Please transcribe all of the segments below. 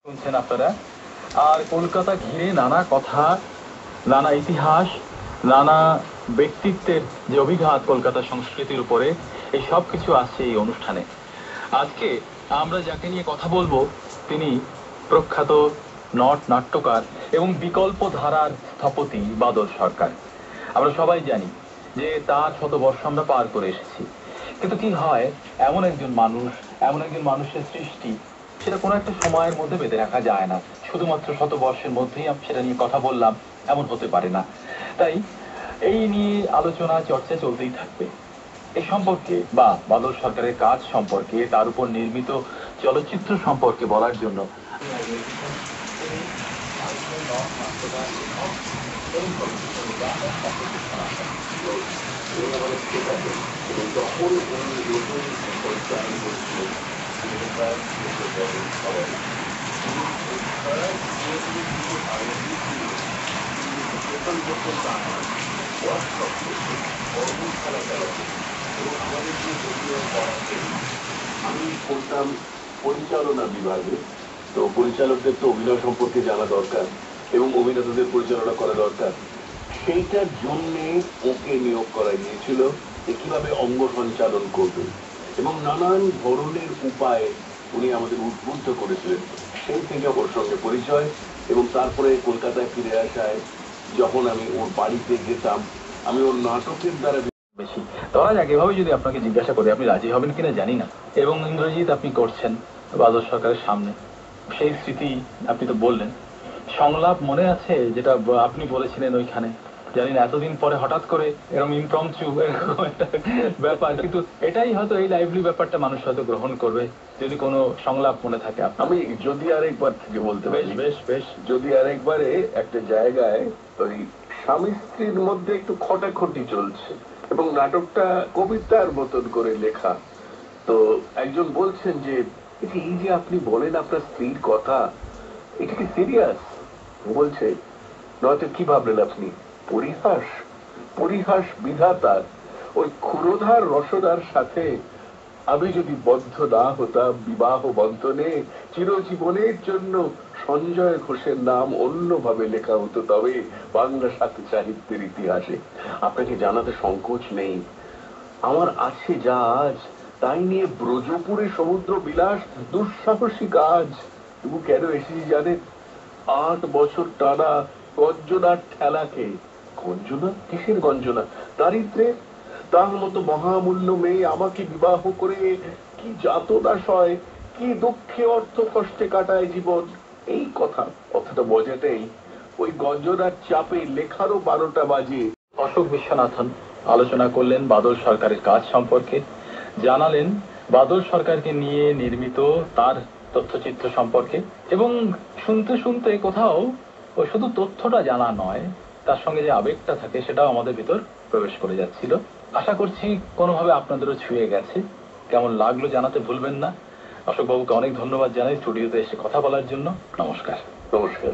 শুনছেন আপনারা। আর কলকাতা ঘিরে নানা কথা, নানা ইতিহাস, নানা ব্যক্তিত্বের যে অভিঘাত কলকাতা সংস্কৃতির উপরে, এই সব কিছু আসছে এই অনুষ্ঠানে। আজকে আমরা যাকে নিয়ে কথা বলবো তিনি প্রখ্যাত নট নাট্যকার এবং বিকল্প ধারার স্থপতি বাদল সরকার। আমরা সবাই জানি যে তার শতবর্ষ আমরা পার করে এসেছি, কিন্তু কি হয়, এমন একজন মানুষ, এমন একজন মানুষের সৃষ্টি, সেটা কোনো একটা সময়ের মধ্যে বেঁধে রাখা যায় না। শুধুমাত্র শতবর্ষের মধ্যেই আমি সেটা নিয়ে কথা বললাম এমন হতে পারে না। তাই এই নিয়ে আলোচনা চর্চা চলতেই থাকবে। এই সম্পর্কে বা বাদল সরকারের কাজ সম্পর্কে, তার উপর নির্মিত চলচ্চিত্র সম্পর্কে বলার জন্য আমি করতাম পরিচালনা বিভাগে। তো পরিচালকদের তো অভিনয় সম্পর্কে জানা দরকার এবং অভিনেতাদের পরিচালনা করা দরকার। সেইটার জন্যে ওকে নিয়োগ করা গিয়েছিল যে কিভাবে অঙ্গ সঞ্চালন করবে, এবং নানান ধরনের উপায়ে উনি আমাদের উদ্বুদ্ধ করেছিলেন। সেই থেকে ওর সঙ্গে পরিচয়, এবং তারপরে কলকাতায় ফিরে আসায় যখন আমি ওর বাড়িতে যেতাম, আমি ওর নাটকের দ্বারা বেশি। ধরা যাক এভাবে যদি আপনাকে জিজ্ঞাসা করি আপনি রাজি হবেন কিনা জানি না, এবং ইন্দ্রজিৎ আপনি করছেন বাদল সরকারের সামনে, সেই স্মৃতি আপনি তো বললেন, সংলাপ মনে আছে যেটা আপনি বলেছিলেন ওইখানে? জানি না এতদিন পরে হঠাৎ করে এরকম ইমপ্রম্পচু এরকম একটা ব্যাপার, কিন্তু এটাই হয়তো এই লাইভলি ব্যাপারটা মানুষ হয়তো গ্রহণ করবে যদি কোনো সংলাপ মনে থাকে। আমি যদি আরেকবার থেকে বলতে পারি, বেশ বেশ, যদি আরেকবারে একটা জায়গায় ওই স্বামী স্ত্রীর মধ্যে একটু খটাখটি চলছে এবং নাটকটা কবিতার মতন করে লেখা। তো একজন বলছেন যে এই যে আপনি বলেন আপনার স্ত্রীর কথা, এটা কি সিরিয়াস? বলছে, নয়তো কি ভাবলেন আপনি, পরিহাস? পরিহাস বিধাতার। ওই ক্ষুরধার রসনার সাথে আমি যদি বদ্ধ না হতাম বিবাহ বন্ধনে, চিরজীবনের জন্য সঞ্জয় ঘোষের নাম অন্যভাবে লেখা হতো তবে বাংলা সাহিত্যের ইতিহাসে। আপনাকে জানাতে সংকোচ নেই, আমার আছে জাহাজ, তাই নিয়ে ব্রজপুরে সমুদ্র বিলাস দুঃসাহসী কাজ। তুমি কেন এসেছি জানেন? 8 বছর টানা গঞ্জনার ঠেলাকে। গঞ্জনা? কিসের গঞ্জনা? দারিদ্রে। তার মতো মহামূল্য মেয়ে আমাকে বিবাহ করে কি যাতনা সয়, কি দুঃখে অর্থ কষ্টে কাটায় জীবন। এই কথা, কথাটা মজাটাই ওই গঞ্জনার চাপে লেখারও 12টা বাজে। অশোক বিশ্বনাথন আলোচনা করলেন বাদল সরকারের কাজ সম্পর্কে, জানালেন বাদল সরকারকে নিয়ে নির্মিত তার তথ্যচিত্র সম্পর্কে, এবং শুনতে শুনতে কোথাও ওই শুধু তথ্যটা জানা নয়, তার সঙ্গে যে আবেগটা থাকে সেটাও আমাদের ভিতর প্রবেশ করে যাচ্ছিল। আশা করছি কোনোভাবে আপনাদেরও ছুঁয়ে গেছে। কেমন লাগলো জানাতে ভুলবেন না। অশোক বাবুকে অনেক ধন্যবাদ জানাই স্টুডিওতে এসে কথা বলার জন্য। নমস্কার। নমস্কার।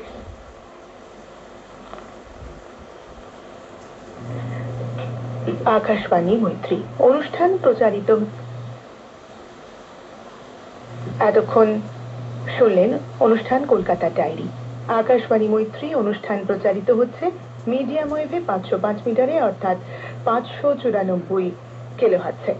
আকাশবাণী মৈত্রী অনুষ্ঠান প্রচারিত। এতক্ষণ শুনলেন অনুষ্ঠান কলকাতা ডায়েরি। আকাশবাণী মৈত্রী অনুষ্ঠান প্রচারিত হচ্ছে মিডিয়াম ওয়েভে 505 মিটারে, অর্থাৎ 594 কিলোহার্টজে।